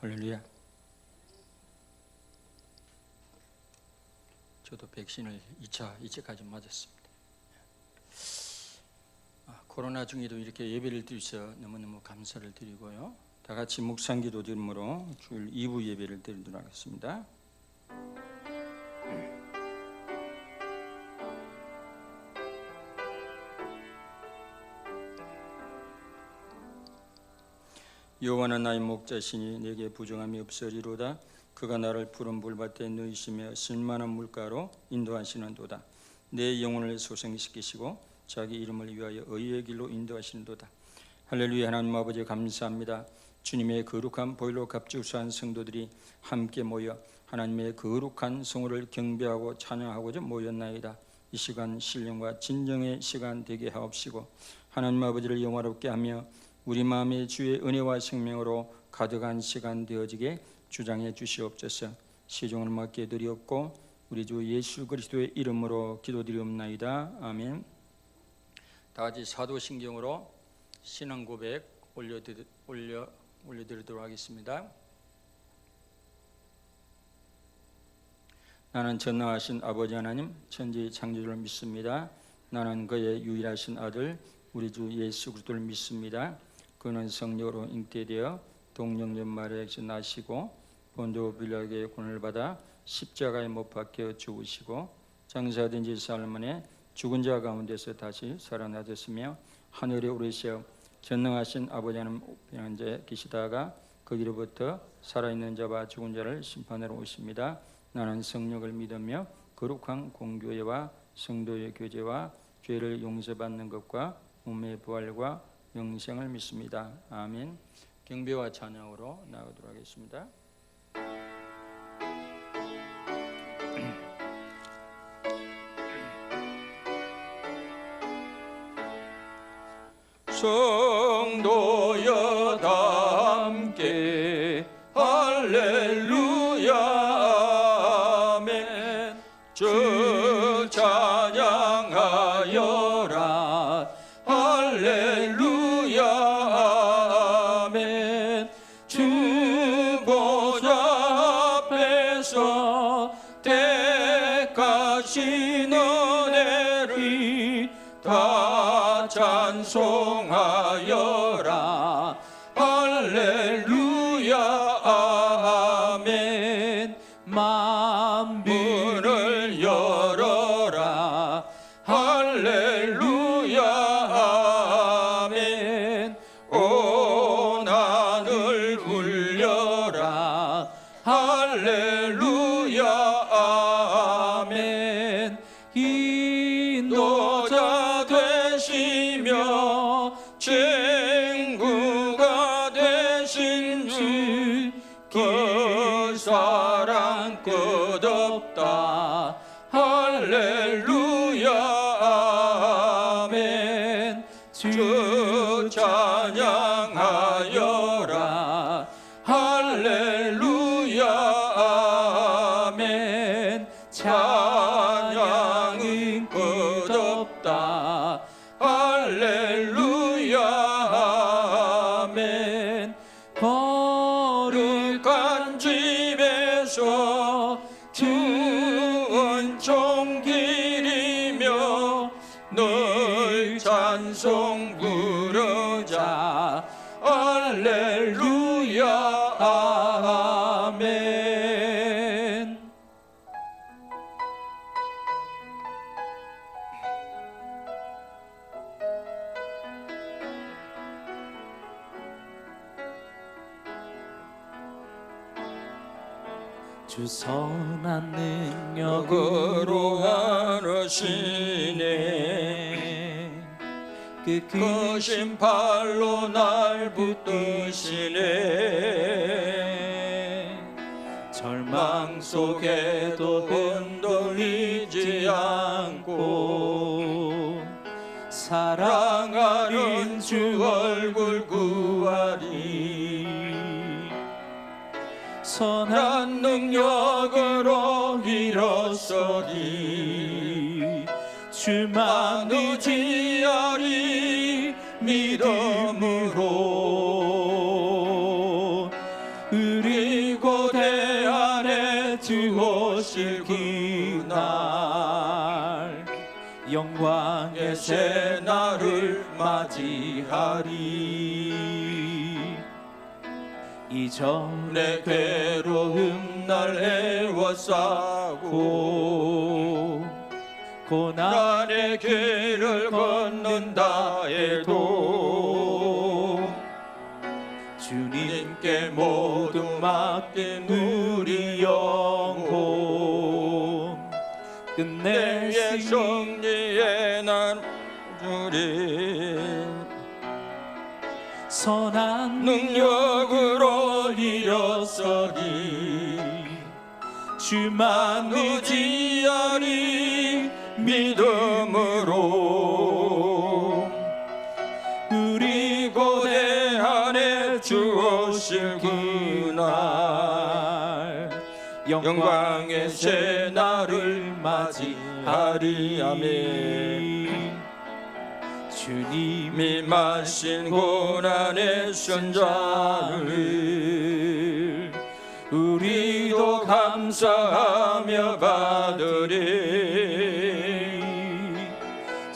할렐루야. 저도 백신을 2차까지 맞았습니다. 코로나 중에도 이렇게 예배를 드리셔서 너무너무 감사를 드리고요. 다 같이 묵상기도 드림으로 주일 2부 예배를 드리도록 하겠습니다. 여호와는 나의 목자시니 내게 부정함이 없으리로다. 그가 나를 푸른 불밭에 누이시며 쓸만한 물가로 인도하시는도다. 내 영혼을 소생시키시고 자기 이름을 위하여 의의 길로 인도하시는도다. 할렐루야. 하나님 아버지 감사합니다. 주님의 거룩한 보혈로 갑주수한 성도들이 함께 모여 하나님의 거룩한 성호를 경배하고 찬양하고자 모였나이다. 이 시간 신령과 진정의 시간 되게 하옵시고 하나님 아버지를 영화롭게 하며 우리 마음에 주의 은혜와 생명으로 가득한 시간 되어지게 주장해 주시옵소서. 시종을 맡게 드리옵고 우리 주 예수 그리스도의 이름으로 기도드리옵나이다. 아멘. 다 같이 사도신경으로 신앙 고백 올려드리도록 하겠습니다. 나는 전능하신 아버지 하나님 천지의 창조주를 믿습니다. 나는 그의 유일하신 아들 우리 주 예수 그리스도를 믿습니다. 그는 성령으로 잉태되어 동정녀 마리아에게서 나시고 본도 빌라에게 고난을 받아 십자가에 못 박혀 죽으시고 장사된 지 사흘 만에 죽은 자 가운데서 다시 살아나셨으며 하늘에 오르시어 전능하신 아버지 하나님 우편한 자에 계시다가 거기로부터 살아있는 자와 죽은 자를 심판하러 오십니다. 나는 성령을 믿으며 거룩한 공교회와 성도의 교제와 죄를 용서받는 것과 몸의 부활과 영생을 믿습니다. 아멘. 경배와 찬양으로 나가도록 하겠습니다. 성도여 다 함께 할렐루야 아멘. 주 찬양하여라 할렐루야 아멘. 주 보좌 앞에서 택하신 은혜를 다 찬송하여라 할렐루야 아멘. 만문을 열어라 할렐루야 아멘. 온 하늘 울려라 할렐루야 아멘. 인도자 되시며 친구가 되신 주 그 사랑 끝없다 할렐루야 아멘. 주 찬양하여라 할렐루야 아멘. 찬양은 끝없다 할렐루야 아멘. 거룩한 집에서 두 은총 기리며 늘 찬송 부르자 할렐루야 아멘. 주 선한 능력으로 하시네. 그 심팔로 날 붙드시네. 절망 속에도 흔들리지 않고 사랑하는 주 얼굴 구하리. 선한 능력으로 일어서리. 주만 의지하리 믿음으로. 우리 새 날을 맞이하리. 이전의 괴로움 날 애워싸고 고난의 길을 걷는다 해도 주님께 모두 맡긴 우리 영혼 끝내 내 승리의 날 주리 선한 능력으로 일어서리 주만 의지하리 믿음으로 우리 고대 안에 주 오실 그날 영광의 새 날을 맞이하리. 아멘. 주님이 이 마신 고난의 순잔을 우리도 감사하며 받으리.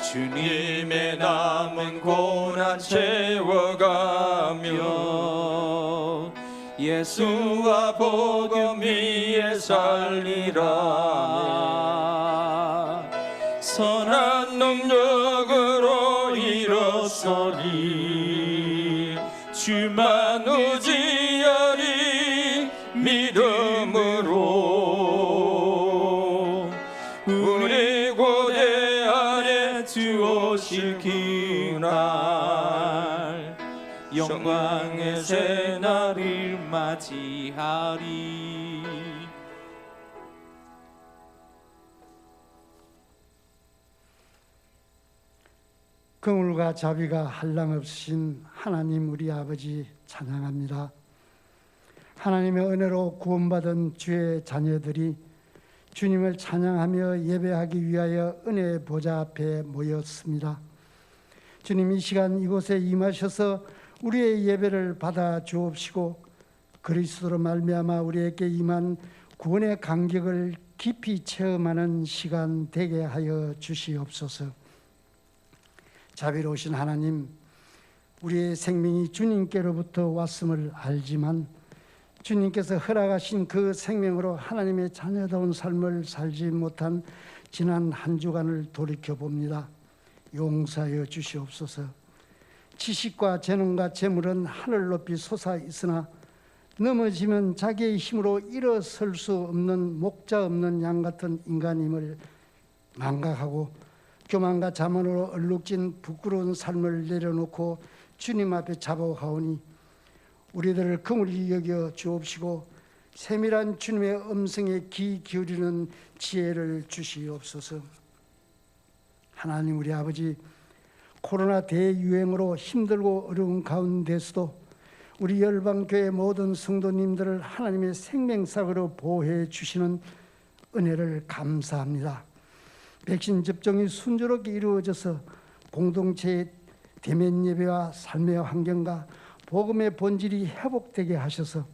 주님의 남은 고난 채워가며 예수와 복음 위에 살리라. 선한 능력으로 일어서리 주만 의지하리 믿음으로 우리 고대 안에 주 오실 그날 영광의 새 날을 맞이하리. 긍휼과 자비가 한량없으신 하나님 우리 아버지 찬양합니다. 하나님의 은혜로 구원받은 주의 자녀들이 주님을 찬양하며 예배하기 위하여 은혜의 보좌 앞에 모였습니다. 주님 이 시간 이곳에 임하셔서 우리의 예배를 받아 주옵시고 그리스도로 말미암아 우리에게 임한 구원의 감격을 깊이 체험하는 시간 되게 하여 주시옵소서. 자비로우신 하나님, 우리의 생명이 주님께로부터 왔음을 알지만 주님께서 허락하신 그 생명으로 하나님의 자녀다운 삶을 살지 못한 지난 한 주간을 돌이켜봅니다. 용서하여 주시옵소서. 지식과 재능과 재물은 하늘 높이 솟아 있으나 넘어지면 자기의 힘으로 일어설 수 없는 목자 없는 양 같은 인간임을 망각하고 교만과 자만으로 얼룩진 부끄러운 삶을 내려놓고 주님 앞에 잡아가오니 우리들을 긍휼히 여겨 주옵시고 세밀한 주님의 음성에 귀 기울이는 지혜를 주시옵소서. 하나님 우리 아버지, 코로나 대유행으로 힘들고 어려운 가운데서도 우리 열방교회 모든 성도님들을 하나님의 생명사고로 보호해 주시는 은혜를 감사합니다. 백신 접종이 순조롭게 이루어져서 공동체의 대면 예배와 삶의 환경과 복음의 본질이 회복되게 하셔서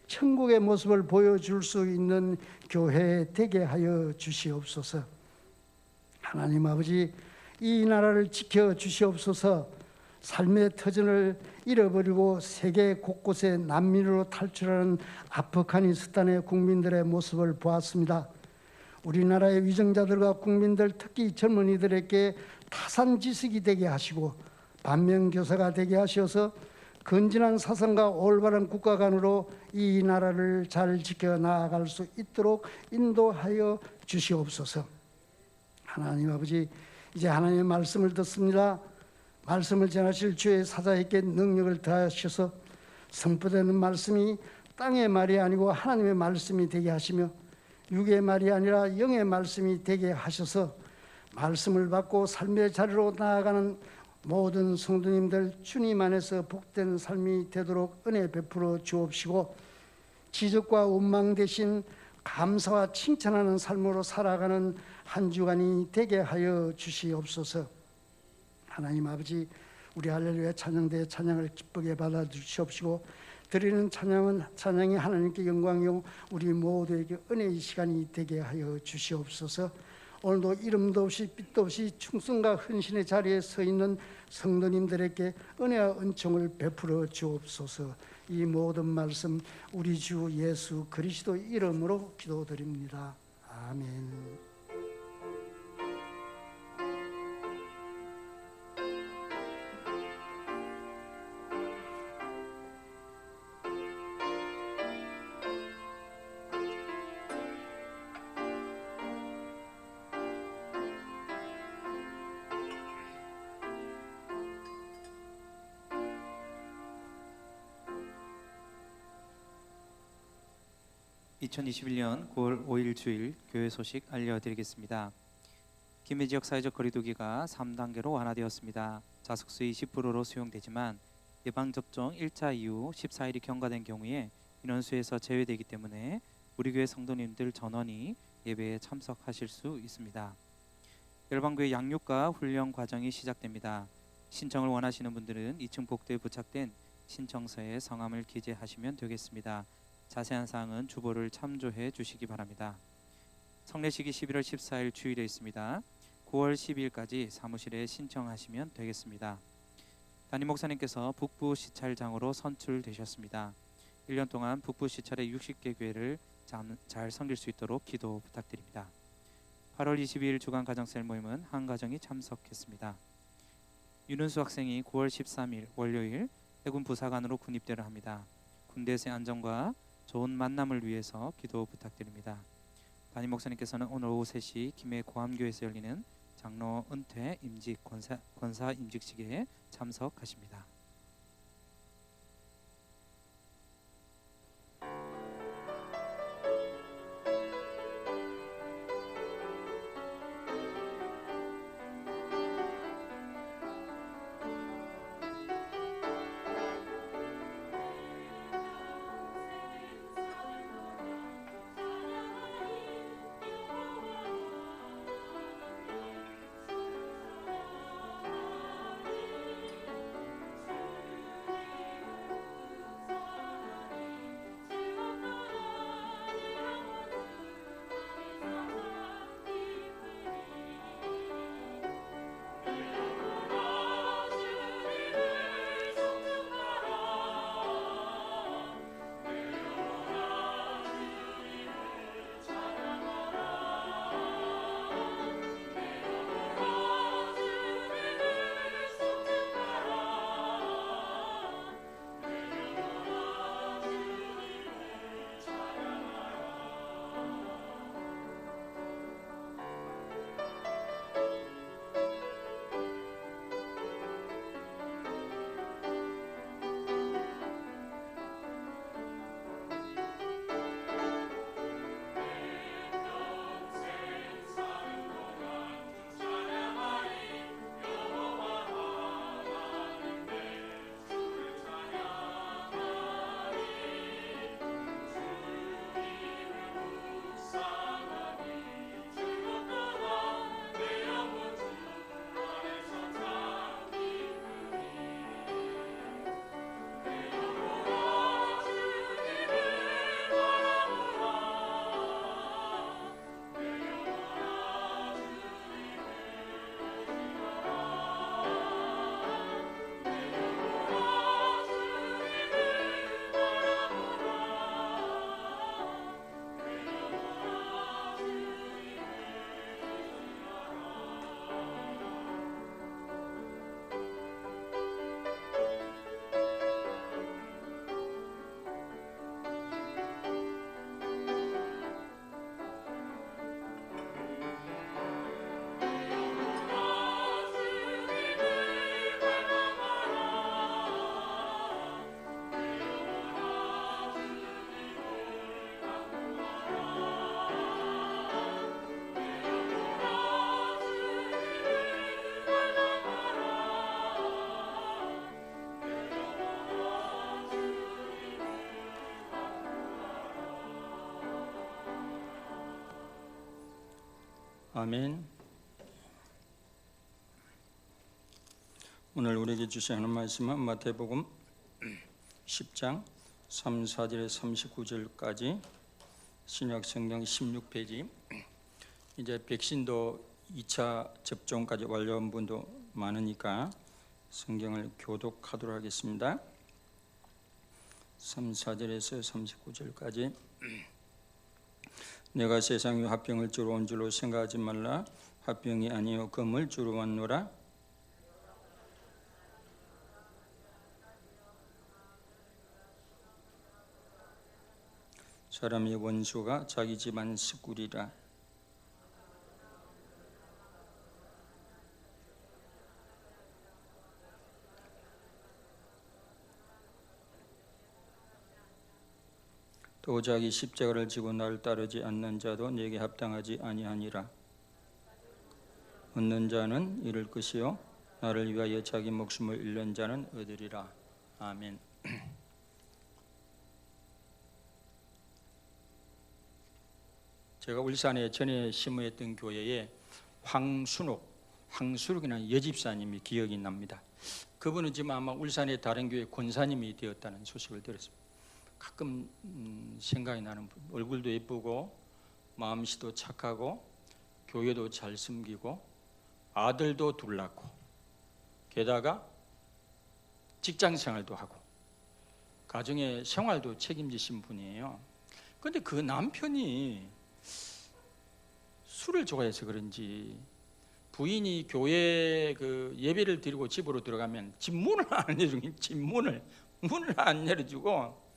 천국의 모습을 보여줄 수 있는 교회 되게 하여 주시옵소서. 하나님 아버지, 이 나라를 지켜 주시옵소서. 삶의 터전을 잃어버리고 세계 곳곳에 난민으로 탈출하는 아프가니스탄의 국민들의 모습을 보았습니다. 우리나라의 위정자들과 국민들, 특히 젊은이들에게 타산 지식이 되게 하시고 반면교사가 되게 하셔서 건전한 사상과 올바른 국가관으로 이 나라를 잘 지켜나갈 수 있도록 인도하여 주시옵소서. 하나님 아버지, 이제 하나님의 말씀을 듣습니다. 말씀을 전하실 주의 사자에게 능력을 더하셔서 선포되는 말씀이 땅의 말이 아니고 하나님의 말씀이 되게 하시며 육의 말이 아니라 영의 말씀이 되게 하셔서 말씀을 받고 삶의 자리로 나아가는 모든 성도님들 주님 안에서 복된 삶이 되도록 은혜 베풀어 주옵시고 지적과 원망 대신 감사와 칭찬하는 삶으로 살아가는 한 주간이 되게 하여 주시옵소서. 하나님 아버지, 우리 할렐루야 찬양대의 찬양을 기쁘게 받아주시옵시고 드리는 찬양이 하나님께 영광이요 우리 모두에게 은혜의 시간이 되게 하여 주시옵소서. 오늘도 이름도 없이 빛도 없이 충성과 헌신의 자리에 서 있는 성도님들에게 은혜와 은총을 베풀어 주옵소서. 이 모든 말씀 우리 주 예수 그리스도 이름으로 기도드립니다. 아멘. 2021년 9월 5일 주일 교회 소식 알려드리겠습니다. 김해 지역 사회적 거리두기가 3단계로 완화되었습니다. 자숙수 20%로 수용되지만 예방접종 1차 이후 14일이 경과된 경우에 인원수에서 제외되기 때문에 우리 교회 성도님들 전원이 예배에 참석하실 수 있습니다. 열방교회 양육과 훈련 과정이 시작됩니다. 신청을 원하시는 분들은 2층 복도에 부착된 신청서에 성함을 기재하시면 되겠습니다. 자세한 사항은 주보를 참조해 주시기 바랍니다. 성례식이 11월 14일 주일에 있습니다. 9월 12일까지 사무실에 신청하시면 되겠습니다. 담임 목사님께서 북부 시찰장으로 선출되셨습니다. 1년 동안 북부 시찰의 60개 교회를 잘 섬길 수 있도록 기도 부탁드립니다. 8월 22일 주간 가정셀 모임은 한 가정이 참석했습니다. 윤은수 학생이 9월 13일 월요일 해군 부사관으로 군입대를 합니다. 군대에서의 안전과 좋은 만남을 위해서 기도 부탁드립니다. 담임 목사님께서는 오늘 오후 3시 김해 고암교회에서 열리는 장로 은퇴 임직 권사 임직식에 참석하십니다. 아멘. 오늘 우리에게 주신 하나님 말씀은 마태복음 10장 3, 4절에 39절까지 신약 성경 16페이지 이제 백신도 2차 접종까지 완료한 분도 많으니까 성경을 교독하도록 하겠습니다. 34절에서 39절까지. 내가 세상에 화병을 주러 온 줄로 생각하지 말라. 화병이 아니요 금을 주러 왔노라. 사람의 원수가 자기 집안 식구리라. 또 자기 십자가를 지고 나를 따르지 않는 자도 내게 합당하지 아니하니라. 얻는 자는 잃을 것이요 나를 위하여 자기 목숨을 잃는 자는 얻으리라. 아멘. 제가 울산에 전에 심어했던 교회에 황수록이라는 여집사님이 기억이 납니다. 그분은 지금 아마 울산의 다른 교회 권사님이 되었다는 소식을 들었습니다. 가끔 생각이 나는 분, 얼굴도 예쁘고 마음씨도 착하고 교회도 잘 섬기고 아들도 둘 낳고 게다가 직장생활도 하고 가정의 생활도 책임지신 분이에요. 그런데 그 남편이 술을 좋아해서 그런지 부인이 교회 그 예배를 드리고 집으로 들어가면 집 문을 안 열어주고 문을 안 열어주고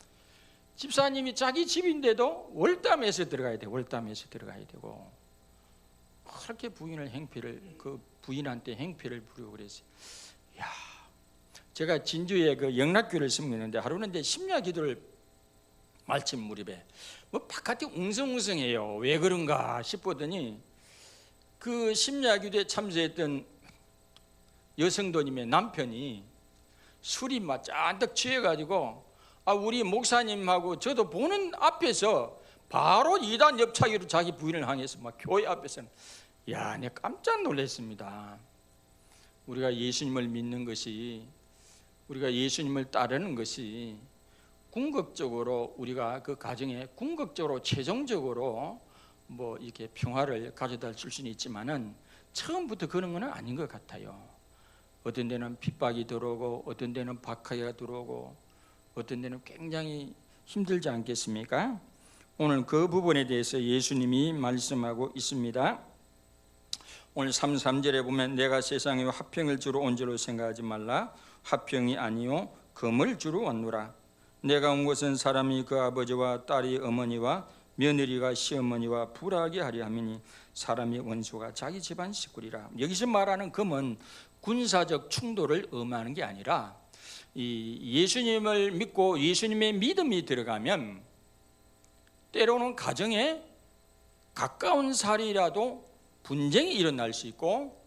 집사님이 자기 집인데도 월담에서 들어가야 돼. 월담에서 들어가야 되고 그렇게 그 부인한테 행패를 부리고 그랬어요. 야, 제가 진주에 그 영락교를 섬기는데 하루는 이제 심야 기도를 말씀 무렵에 뭐 바깥이 웅성웅성해요. 왜 그런가 싶었더니 그 심야 기도에 참석했던 여성도님의 남편이 술이 막 잔뜩 취해가지고 우리 목사님하고 저도 보는 앞에서 바로 2단 옆차기로 자기 부인을 향해서 막 교회 앞에서는 야, 내가 깜짝 놀랐습니다. 우리가 예수님을 믿는 것이 우리가 예수님을 따르는 것이 궁극적으로 우리가 그 가정에 궁극적으로 최종적으로 뭐 이렇게 평화를 가져다 줄 수는 있지만은 처음부터 그런 건 아닌 것 같아요. 어떤 데는 핍박이 들어오고 어떤 데는 박하기가 들어오고 어떤 데는 굉장히 힘들지 않겠습니까? 오늘 그 부분에 대해서 예수님이 말씀하고 있습니다. 오늘 33절에 보면 내가 세상에 화평을 주러 온 줄로 생각하지 말라. 화평이 아니요 금을 주러 왔노라. 내가 온 것은 사람이 그 아버지와 딸이 어머니와 며느리가 시어머니와 불화하게 하려 함이니 사람의 원수가 자기 집안 식구리라. 여기서 말하는 금은 군사적 충돌을 의미하는 게 아니라 이 예수님을 믿고 예수님의 믿음이 들어가면 때로는 가정에 가까운 사이라도 분쟁이 일어날 수 있고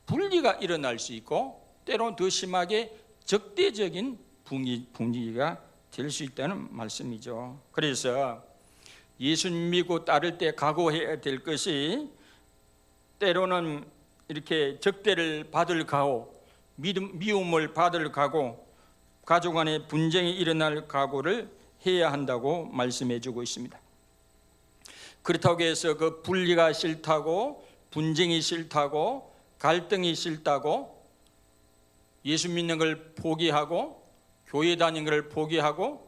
분리가 일어날 수 있고 때로는 더 심하게 적대적인 분위기가 될 수 있다는 말씀이죠. 그래서 예수님 믿고 따를 때 각오해야 될 것이 때로는 이렇게 적대를 받을 각오, 미움을 받을 각오, 가족 간의 분쟁이 일어날 각오를 해야 한다고 말씀해 주고 있습니다. 그렇다고 해서 그 분리가 싫다고 분쟁이 싫다고 갈등이 싫다고 예수 믿는 걸 포기하고 교회 다니는 걸 포기하고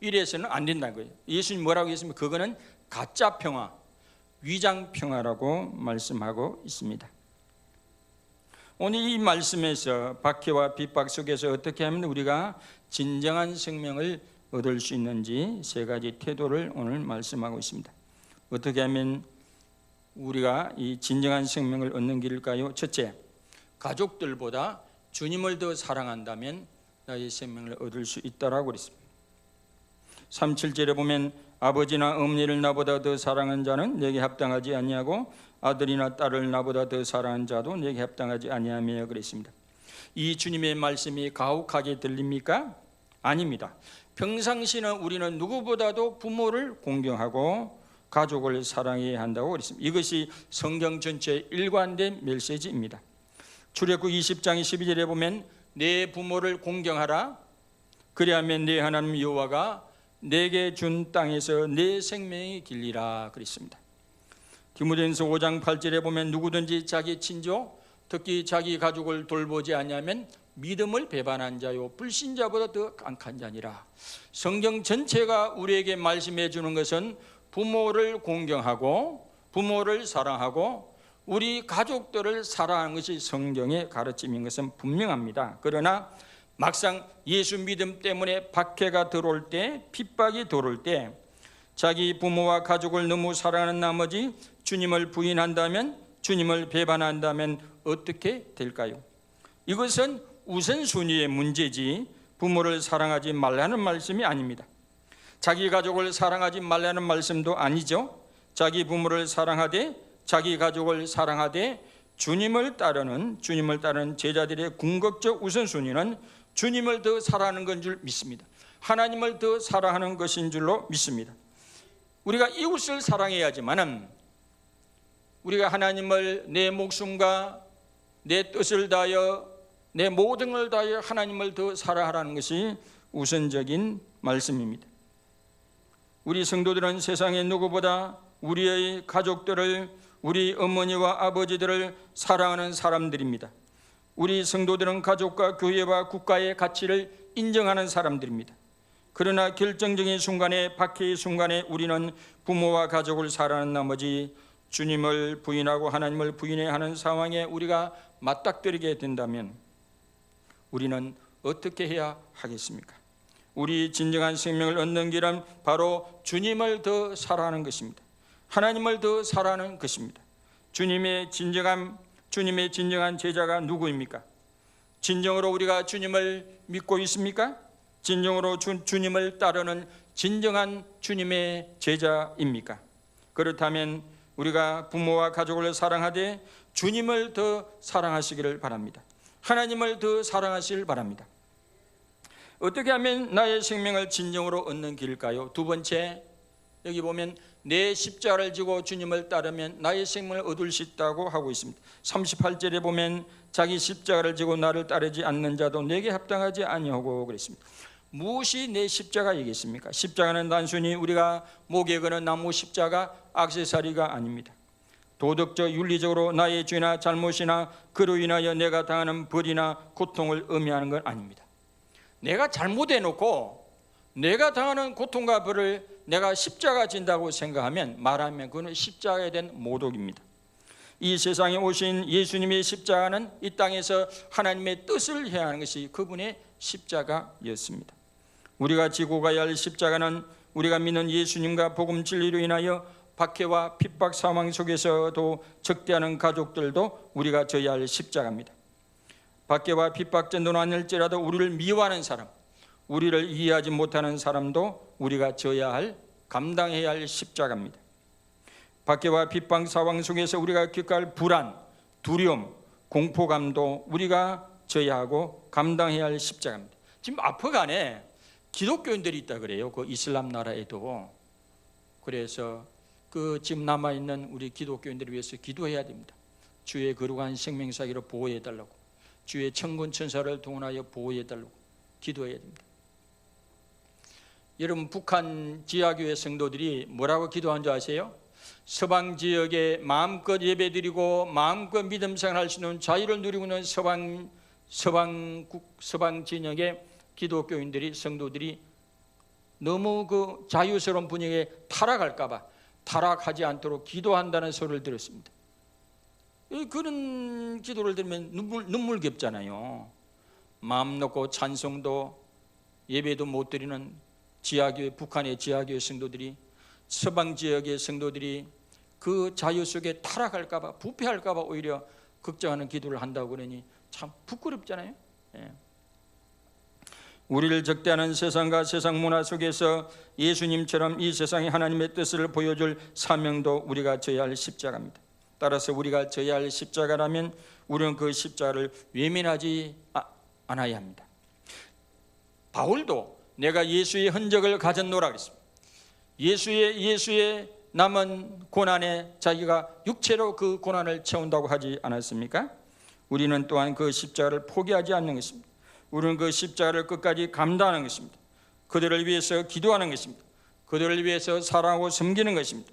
이래서는 안 된다는 거예요. 예수님 뭐라고 했으면 그거는 가짜 평화, 위장 평화라고 말씀하고 있습니다. 오늘 이 말씀에서 박해와 핍박 속에서 어떻게 하면 우리가 진정한 생명을 얻을 수 있는지 세 가지 태도를 오늘 말씀하고 있습니다. 어떻게 하면 우리가 이 진정한 생명을 얻는 길일까요? 첫째, 가족들보다 주님을 더 사랑한다면 나의 생명을 얻을 수 있다라고 그랬습니다. 37절에 보면 아버지나 어머니를 나보다 더 사랑하는 자는 내게 합당하지 아니하고 아들이나 딸을 나보다 더 사랑하는 자도 내게 합당하지 아니하며 그랬습니다. 이 주님의 말씀이 가혹하게 들립니까? 아닙니다. 평상시는 우리는 누구보다도 부모를 공경하고 가족을 사랑해야 한다고 그랬습니다. 이것이 성경 전체의 일관된 메시지입니다. 출애굽 20장 12절에 보면 내 부모를 공경하라. 그리하면 내 하나님 여호와가 내게 준 땅에서 내 생명이 길리라 그랬습니다. 디모데전서 5장 8절에 보면 누구든지 자기 친족, 특히 자기 가족을 돌보지 않냐면 믿음을 배반한 자요 불신자보다 더 강한 자니라. 성경 전체가 우리에게 말씀해 주는 것은 부모를 공경하고 부모를 사랑하고 우리 가족들을 사랑하는 것이 성경의 가르침인 것은 분명합니다. 그러나 막상 예수 믿음 때문에 박해가 들어올 때, 핍박이 들어올 때 자기 부모와 가족을 너무 사랑하는 나머지 주님을 부인한다면, 주님을 배반한다면 어떻게 될까요? 이것은 우선순위의 문제지 부모를 사랑하지 말라는 말씀이 아닙니다. 자기 가족을 사랑하지 말라는 말씀도 아니죠. 자기 부모를 사랑하되 자기 가족을 사랑하되 주님을 따르는 제자들의 궁극적 우선순위는 주님을 더 사랑하는 건 줄 믿습니다. 하나님을 더 사랑하는 것인 줄로 믿습니다. 우리가 이웃을 사랑해야지만은 우리가 하나님을 내 목숨과 내 뜻을 다하여 내 모든 걸 다하여 하나님을 더 사랑하라는 것이 우선적인 말씀입니다. 우리 성도들은 세상의 누구보다 우리의 가족들을, 우리 어머니와 아버지들을 사랑하는 사람들입니다. 우리 성도들은 가족과 교회와 국가의 가치를 인정하는 사람들입니다. 그러나 결정적인 순간에, 박해의 순간에 우리는 부모와 가족을 사랑하는 나머지 주님을 부인하고 하나님을 부인해야 하는 상황에 우리가 맞닥뜨리게 된다면 우리는 어떻게 해야 하겠습니까? 우리 진정한 생명을 얻는 길은 바로 주님을 더 사랑하는 것입니다. 하나님을 더 사랑하는 것입니다. 주님의 진정한 제자가 누구입니까? 진정으로 우리가 주님을 믿고 있습니까? 진정으로 주님을 따르는 진정한 주님의 제자입니까? 그렇다면 우리가 부모와 가족을 사랑하되 주님을 더 사랑하시기를 바랍니다. 하나님을 더 사랑하시길 바랍니다. 어떻게 하면 나의 생명을 진정으로 얻는 길일까요? 두 번째, 여기 보면 내 십자가를 지고 주님을 따르면 나의 생명을 얻을 수 있다고 하고 있습니다. 38절에 보면 자기 십자가를 지고 나를 따르지 않는 자도 내게 합당하지 아니하고 그랬습니다. 무엇이 내 십자가이겠습니까? 십자가는 단순히 우리가 목에 거는 나무 십자가, 액세서리가 아닙니다. 도덕적, 윤리적으로 나의 죄나 잘못이나 그로 인하여 내가 당하는 벌이나 고통을 의미하는 건 아닙니다. 내가 잘못해놓고 내가 당하는 고통과 벌을 내가 십자가 진다고 생각하면, 말하면 그건 십자가에 대한 모독입니다. 이 세상에 오신 예수님의 십자가는 이 땅에서 하나님의 뜻을 해야 하는 것이 그분의 십자가였습니다. 우리가 지고 가야 할 십자가는 우리가 믿는 예수님과 복음 진리로 인하여 박해와 핍박 상황 속에서도 적대하는 가족들도 우리가 져야 할 십자가입니다. 박해와 핍박 정도는 아닐지라도 우리를 미워하는 사람, 우리를 이해하지 못하는 사람도 우리가 져야 할, 감당해야 할 십자가입니다. 박해와 핍박 상황 속에서 우리가 겪을 불안, 두려움, 공포감도 우리가 져야 하고 감당해야 할 십자가입니다. 지금 아프간에 기독교인들이 있다 그래요. 그 이슬람 나라에도. 그래서 그 지금 남아있는 우리 기독교인들을 위해서 기도해야 됩니다. 주의 거룩한 생명사기로 보호해 달라고, 주의 천군 천사를 동원하여 보호해 달라고 기도해야 됩니다. 여러분, 북한 지하교회 성도들이 뭐라고 기도한 줄 아세요? 서방 지역에 마음껏 예배드리고 마음껏 믿음 생활할 수 있는 자유를 누리고 있는 서방 진영의 기독교인들이, 성도들이 너무 그 자유스러운 분위기에 타락할까봐 타락하지 않도록 기도한다는 소리를 들었습니다. 그런 기도를 들으면 눈물겹잖아요. 마음 놓고 찬송도 예배도 못 드리는 지하교회, 북한의 지하교회 성도들이, 서방 지역의 성도들이 그 자유 속에 타락할까봐, 부패할까봐 오히려 걱정하는 기도를 한다고 그러니 참 부끄럽잖아요. 예. 우리를 적대하는 세상과 세상 문화 속에서 예수님처럼 이 세상에 하나님의 뜻을 보여줄 사명도 우리가 져야 할 십자가입니다. 따라서 우리가 져야 할 십자가라면 우리는 그 십자가를 외면하지 않아야 합니다. 바울도 내가 예수의 흔적을 가졌노라 그랬습니다. 예수의 남은 고난에 자기가 육체로 그 고난을 채운다고 하지 않았습니까? 우리는 또한 그 십자가를 포기하지 않는 것입니다. 우리는 그 십자가를 끝까지 감당하는 것입니다. 그들을 위해서 기도하는 것입니다. 그들을 위해서 사랑하고 섬기는 것입니다.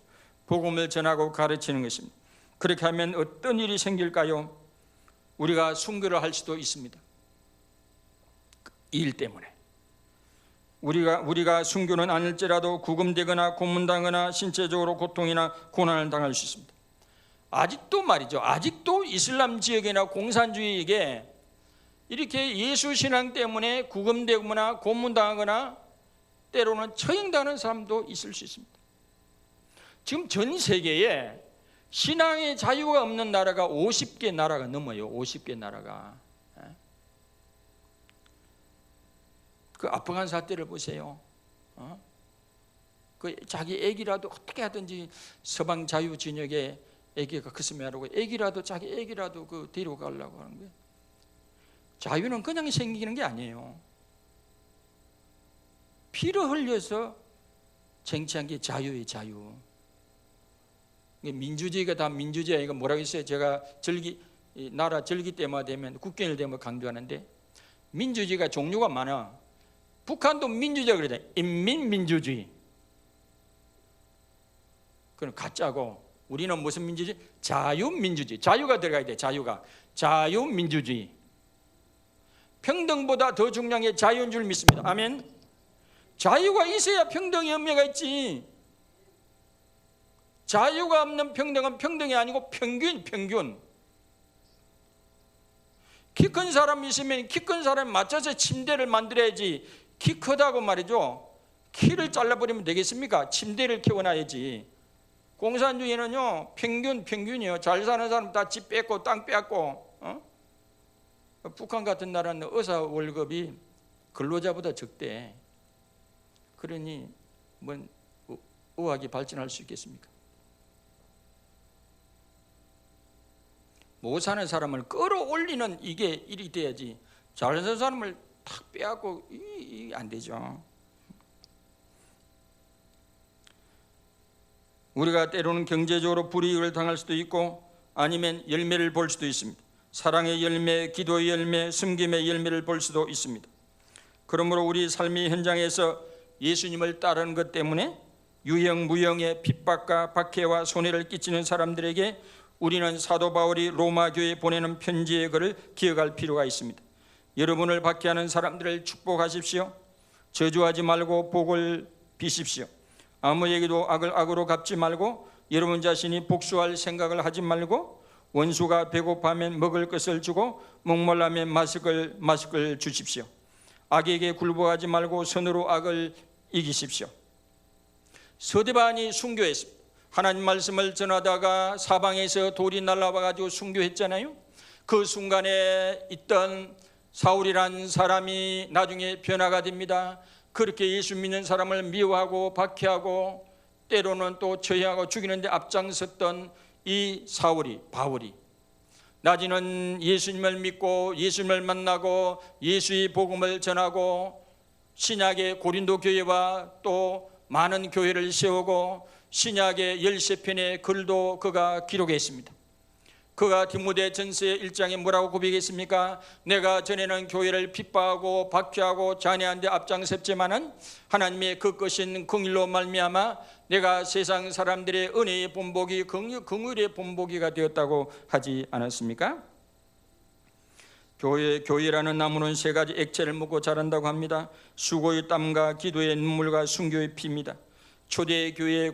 복음을 전하고 가르치는 것입니다. 그렇게 하면 어떤 일이 생길까요? 우리가 순교를 할 수도 있습니다. 이 일 때문에 우리가 순교는 아닐지라도 구금되거나 고문당하거나 신체적으로 고통이나 고난을 당할 수 있습니다. 아직도 말이죠. 아직도 이슬람 지역이나 공산주의에게 이렇게 예수 신앙 때문에 구금되거나 고문당하거나 때로는 처형당하는 사람도 있을 수 있습니다. 지금 전 세계에 신앙의 자유가 없는 나라가 50개 나라가 넘어요. 50개 나라가. 그 아프간 사태를 보세요. 그 자기 애기라도 어떻게 하든지 서방 자유 진영에 애기가 컸으면 하라고 애기라도 자기 애기라도 그 데려가려고 하는 거예요. 자유는 그냥 생기는 게 아니에요. 피를 흘려서 쟁취한 게 자유의 자유. 민주주의가 다 민주주의가 이거 뭐라고 했어요? 제가 나라 절기 때마다 되면 국경일 되면 강조하는데 민주주의가 종류가 많아. 북한도 민주주의가 그러잖아요. 인민민주주의. 그건 가짜고 우리는 무슨 민주주의? 자유민주주의. 자유가 들어가야 돼. 자유민주주의. 평등보다 더 중요한 게 자유인 줄 믿습니다. 아멘. 자유가 있어야 평등의 의미가 있지. 자유가 없는 평등은 평등이 아니고 평균. 키 큰 사람이 있으면 키 큰 사람에 맞춰서 침대를 만들어야지. 키 크다고 말이죠. 키를 잘라버리면 되겠습니까? 침대를 키워놔야지. 공산주의는요 평균이요. 잘 사는 사람 다 집 뺏고 땅 뺏고. 북한 같은 나라는 의사 월급이 근로자보다 적대. 그러니 뭐 의학이 발전할 수 있겠습니까? 못 사는 사람을 끌어올리는 이게 일이 돼야지. 잘 사는 사람을 탁 빼앗고 이게 안 되죠. 우리가 때로는 경제적으로 불이익을 당할 수도 있고 아니면 열매를 볼 수도 있습니다. 사랑의 열매, 기도의 열매, 섬김의 열매를 볼 수도 있습니다. 그러므로 우리 삶의 현장에서 예수님을 따르는 것 때문에 유형 무형의 핍박과 박해와 손해를 끼치는 사람들에게 우리는 사도 바울이 로마 교회에 보내는 편지의 글을 기억할 필요가 있습니다. 여러분을 박해하는 사람들을 축복하십시오. 저주하지 말고 복을 비십시오. 아무에게도 악을 악으로 갚지 말고 여러분 자신이 복수할 생각을 하지 말고 원수가 배고파면 먹을 것을 주고 목말라면 마실 걸 주십시오. 악에게 굴복하지 말고 선으로 악을 이기십시오. 서대반이 순교했습니다. 하나님 말씀을 전하다가 사방에서 돌이 날아와가지고 순교했잖아요. 그 순간에 있던 사울이란 사람이 나중에 변화가 됩니다. 그렇게 예수 믿는 사람을 미워하고 박해하고 때로는 또 처형하고 죽이는데 앞장섰던 이 바울이 낮에는 예수님을 믿고 예수님을 만나고 예수의 복음을 전하고 신약의 고린도 교회와 또 많은 교회를 세우고 신약의 13편의 글도 그가 기록했습니다. 그가 디모데 전서 1장에 뭐라고 고백했습니까? 내가 전에는 교회를 핍박하고 박해하고 잔해한 데 앞장섰지만은 하나님의 그 것인 긍휼로 말미암아 내가 세상 사람들의 은혜의 본보기 긍휼의 본보기가 되었다고 하지 않았습니까? 교회라는 나무는 세 가지 액체를 먹고 자란다고 합니다. 수고의 땀과 기도의 눈물과 순교의 피입니다. 초대 교회의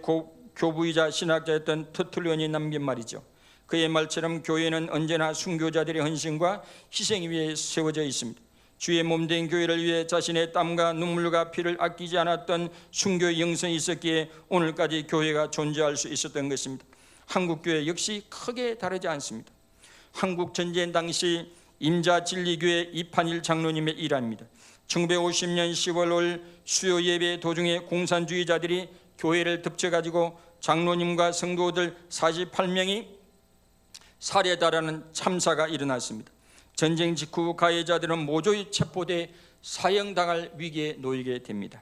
교부이자 신학자였던 터툴리온이 남긴 말이죠. 그의 말처럼 교회는 언제나 순교자들의 헌신과 희생 위에 세워져 있습니다. 주의 몸된 교회를 위해 자신의 땀과 눈물과 피를 아끼지 않았던 순교의 영성이 있었기에 오늘까지 교회가 존재할 수 있었던 것입니다. 한국교회 역시 크게 다르지 않습니다. 한국 전쟁 당시 임자진리교회 이판일 장로님의 일화입니다. 1950년 10월 수요 예배 도중에 공산주의자들이 교회를 덮쳐가지고 장로님과 성도들 48명이 살해다라는 참사가 일어났습니다. 전쟁 직후 가해자들은 모조리 체포돼 사형당할 위기에 놓이게 됩니다.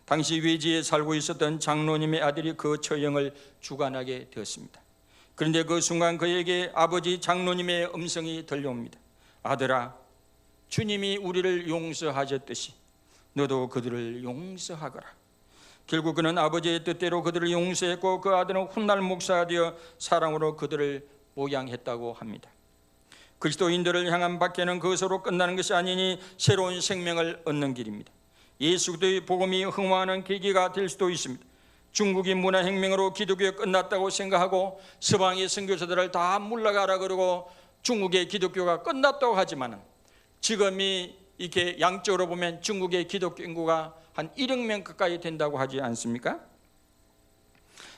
당시 외지에 살고 있었던 장로님의 아들이 그 처형을 주관하게 되었습니다. 그런데 그 순간 그에게 아버지 장로님의 음성이 들려옵니다. 아들아, 주님이 우리를 용서하셨듯이 너도 그들을 용서하거라. 결국 그는 아버지의 뜻대로 그들을 용서했고 그 아들은 훗날 목사가 되어 사랑으로 그들을 목양했다고 합니다. 그리스도인들을 향한 박해는 그것으로 끝나는 것이 아니니 새로운 생명을 얻는 길입니다. 예수 그리스도의 복음이 흥황하는 계기가 될 수도 있습니다. 중국이 문화혁명으로 기독교가 끝났다고 생각하고 서방의 선교사들을 다 물러가라 그러고 중국의 기독교가 끝났다고 하지만 지금이 이렇게 양쪽으로 보면 중국의 기독교 인구가 한 1억 명 가까이 된다고 하지 않습니까?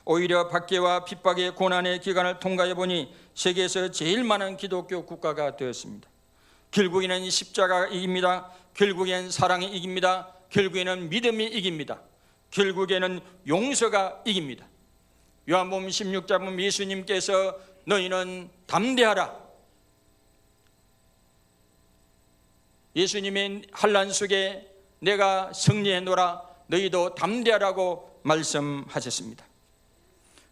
오히려 박해와 핍박의 고난의 기간을 통과해 보니 세계에서 제일 많은 기독교 국가가 되었습니다. 결국에는 십자가가 이깁니다. 결국엔 사랑이 이깁니다. 결국에는 믿음이 이깁니다. 결국에는 용서가 이깁니다. 요한복음 16장 보면 예수님께서 너희는 담대하라. 예수님의 환난 속에 내가 승리해 놓으라. 너희도 담대하라고 말씀하셨습니다.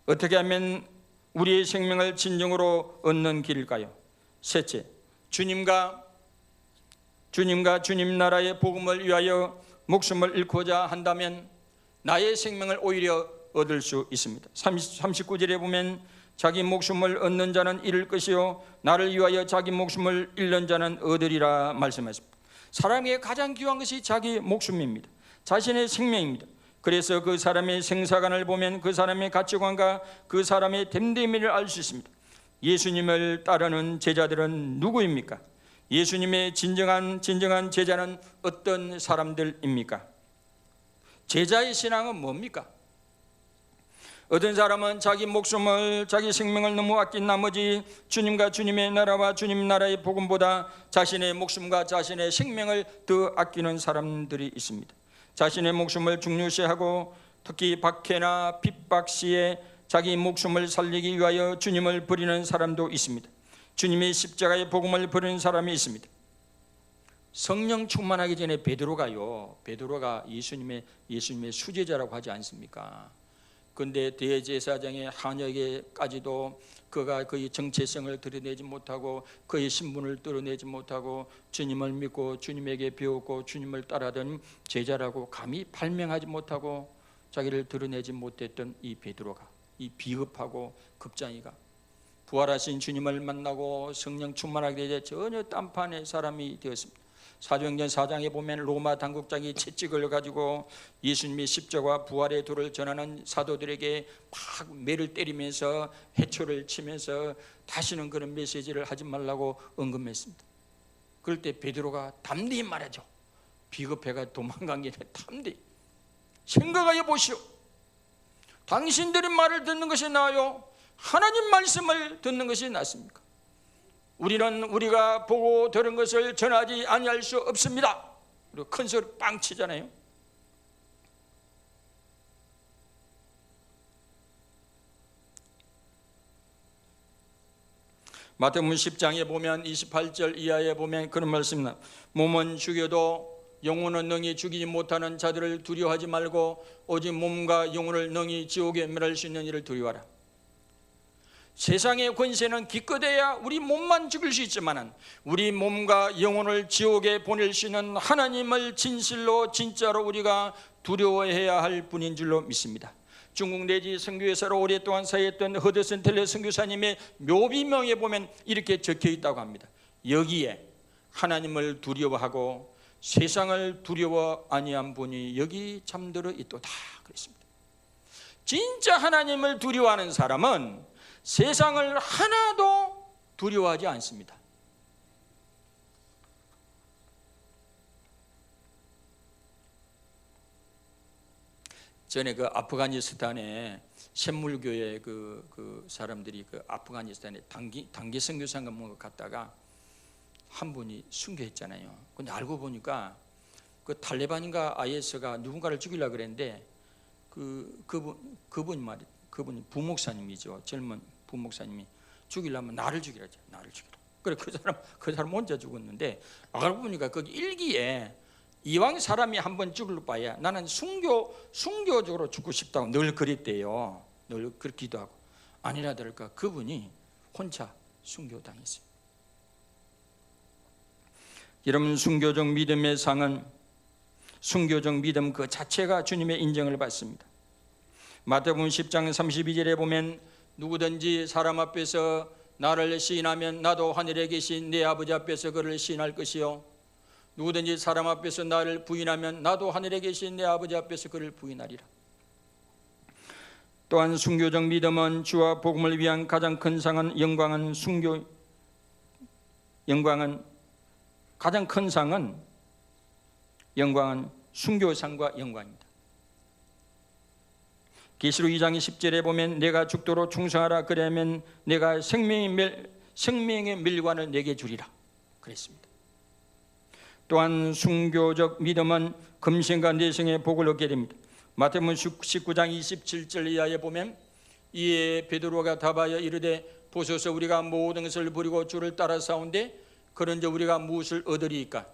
어떻게 하면 우리의 생명을 진정으로 얻는 길일까요? 셋째, 주님과 주님 나라의 복음을 위하여 목숨을 잃고자 한다면 나의 생명을 오히려 얻을 수 있습니다. 39절에 보면 자기 목숨을 얻는 자는 잃을 것이요 나를 위하여 자기 목숨을 잃는 자는 얻으리라 말씀하십니다. 사람에게 가장 귀한 것이 자기 목숨입니다. 자신의 생명입니다. 그래서 그 사람의 생사관을 보면 그 사람의 가치관과 그 사람의 됨됨이를 알 수 있습니다. 예수님을 따르는 제자들은 누구입니까? 예수님의 진정한 제자는 어떤 사람들입니까? 제자의 신앙은 뭡니까? 어떤 사람은 자기 목숨을, 자기 생명을 너무 아낀 나머지 주님과 주님의 나라와 주님 나라의 복음보다 자신의 목숨과 자신의 생명을 더 아끼는 사람들이 있습니다. 자신의 목숨을 중요시하고 특히 박해나 핍박 시에 자기 목숨을 살리기 위하여 주님을 버리는 사람도 있습니다. 주님의 십자가의 복음을 버리는 사람이 있습니다. 성령 충만하기 전에 베드로가 예수님의 수제자라고 하지 않습니까? 그런데 대제사장의 한역에까지도 그가 그의 정체성을 드러내지 못하고 그의 신분을 드러내지 못하고 주님을 믿고 주님에게 배웠고 주님을 따라던 제자라고 감히 발명하지 못하고 자기를 드러내지 못했던 이 베드로가, 이 비겁하고 급장이가 부활하신 주님을 만나고 성령 충만하게 되자 전혀 딴판의 사람이 되었습니다. 사도행전 4장에 보면 로마 당국장이 채찍을 가지고 예수님의 십자가와 부활의 도를 전하는 사도들에게 막 매를 때리면서 해초를 치면서 다시는 그런 메시지를 하지 말라고 언급했습니다. 그럴 때 베드로가 담대히 말하죠. 비겁해가 도망간 게 아니라 담대히 생각하여 보시오. 당신들의 말을 듣는 것이 나아요, 하나님 말씀을 듣는 것이 낫습니까? 우리는 우리가 보고 들은 것을 전하지 아니할 수 없습니다. 그리고 큰 소리 빵 치잖아요. 마태복음 10장에 보면 28절 이하에 보면 그런 말씀입니다. 몸은 죽여도 영혼은 능히 죽이지 못하는 자들을 두려워하지 말고 오직 몸과 영혼을 능히 지옥에 멸할 수 있는 이를 두려워하라. 세상의 권세는 기껏해야 우리 몸만 죽일 수 있지만 우리 몸과 영혼을 지옥에 보낼 수 있는 하나님을 진실로 진짜로 우리가 두려워해야 할 분인 줄로 믿습니다. 중국 내지 선교회사로 오랫동안 사역했던 허드슨 텔레 선교사님의 묘비명에 보면 이렇게 적혀 있다고 합니다. 여기에 하나님을 두려워하고 세상을 두려워 아니한 분이 여기 잠들어 있도다 그랬습니다. 진짜 하나님을 두려워하는 사람은 세상을 하나도 두려워하지 않습니다. 전에 그 아프가니스탄에 샘물교회 그 사람들이 그 아프가니스탄에 단기 선교사인가 뭔가 갔다가 한 분이 순교했잖아요. 근데 알고 보니까 그 탈레반인가 IS가 누군가를 죽이려고 그랬는데 그분이 부목사님이죠. 젊은 부목사님이 죽이려면 나를 죽이라죠. 나를 죽이라. 그래 그 사람 혼자 죽었는데 알고 보니까 거기 일기에 이왕 사람이 한번 죽을 바에야 나는 순교적으로 죽고 싶다고 늘 그랬대요. 늘 그렇게 기도하고 아니라 다를까 그분이 혼자 순교당했어요. 여러분, 순교적 믿음의 상은 순교적 믿음 그 자체가 주님의 인정을 받습니다. 마태복음 10장 32절에 보면 누구든지 사람 앞에서 나를 시인하면 나도 하늘에 계신 내 아버지 앞에서 그를 시인할 것이요 누구든지 사람 앞에서 나를 부인하면 나도 하늘에 계신 내 아버지 앞에서 그를 부인하리라. 또한 순교적 믿음은 주와 복음을 위한 가장 큰 상은 가장 큰 상은 영광은 순교상과 영광입니다. 계시록 2장 10절에 보면 내가 죽도록 충성하라 그러면 내가 생명의 멸관을 내게 주리라 그랬습니다. 또한 순교적 믿음은 금생과 내생의 복을 얻게 됩니다. 마태복음 19장 27절 이하에 보면 이에 베드로가 답하여 이르되 보소서 우리가 모든 것을 버리고 주를 따라 싸운데 그런즉 우리가 무엇을 얻으리이까?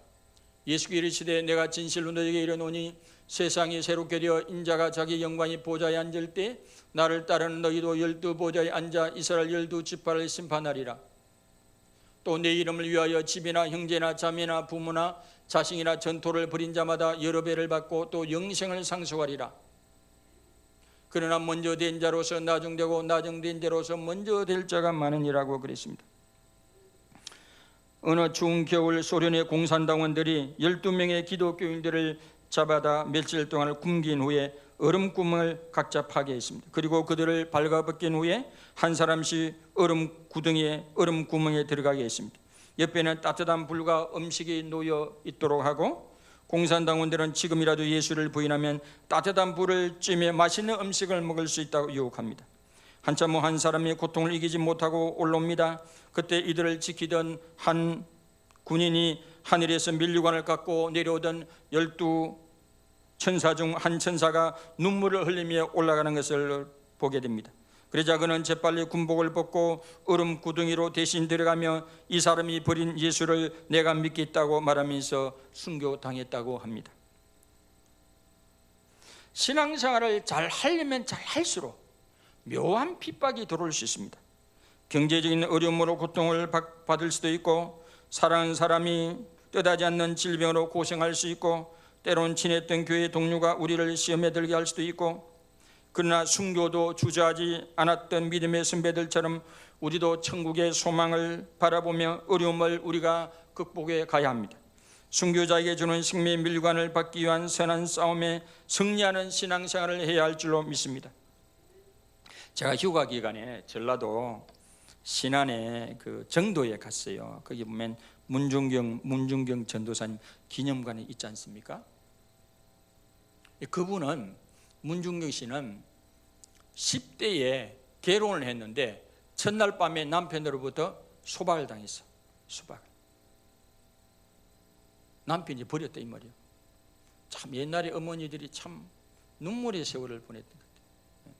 예수께서 이르시되 내가 진실로 너에게 이르노니 세상이 새롭게 되어 인자가 자기 영광의 보좌에 앉을 때 나를 따르는 너희도 12 보좌에 앉아 이스라엘 12 지파를 심판하리라. 또 내 이름을 위하여 집이나 형제나 자매나 부모나 자식이나 전토를 벌인 자마다 여러 배를 받고 또 영생을 상속하리라. 그러나 먼저 된 자로서 나중되고 나중된 자로서 먼저 될 자가 많으니라고 그랬습니다. 어느 추운 겨울 소련의 공산당원들이 12명의 기독교인들을 잡아다 며칠 동안 굶긴 후에 얼음구멍을 각자 파괴했습니다. 그리고 그들을 발가벗긴 후에 한 사람씩 얼음구멍에 들어가게 했습니다. 옆에는 따뜻한 불과 음식이 놓여 있도록 하고 공산당원들은 지금이라도 예수를 부인하면 따뜻한 불을 쬐며 맛있는 음식을 먹을 수 있다고 유혹합니다. 한참 후 한 사람이 고통을 이기지 못하고 올라옵니다. 그때 이들을 지키던 한 군인이 하늘에서 면류관을 갖고 내려오던 12 천사 중 한 천사가 눈물을 흘리며 올라가는 것을 보게 됩니다. 그러자 그는 재빨리 군복을 벗고 얼음 구덩이로 대신 들어가며 이 사람이 버린 예수를 내가 믿겠다고 말하면서 순교당했다고 합니다. 신앙생활을 잘 하려면 잘 할수록 묘한 핍박이 들어올 수 있습니다. 경제적인 어려움으로 고통을 받을 수도 있고 사랑하는 사람이 뜻하지 않는 질병으로 고생할 수 있고 때론 친했던 교회 동료가 우리를 시험에 들게 할 수도 있고 그러나 순교도 주저하지 않았던 믿음의 선배들처럼 우리도 천국의 소망을 바라보며 어려움을 우리가 극복해 가야 합니다. 순교자에게 주는 생명의 밀관을 받기 위한 선한 싸움에 승리하는 신앙생활을 해야 할 줄로 믿습니다. 제가 휴가 기간에 전라도 신안의 그 정도에 갔어요. 거기 보면 문중경 전도사님 기념관이 있지 않습니까? 그분은 문중경 씨는 10대에 결혼을 했는데 첫날 밤에 남편으로부터 소박을 당했어. 소박. 남편이 버렸다 이 말이에요. 참 옛날에 어머니들이 참 눈물의 세월을 보냈던 것 같아요.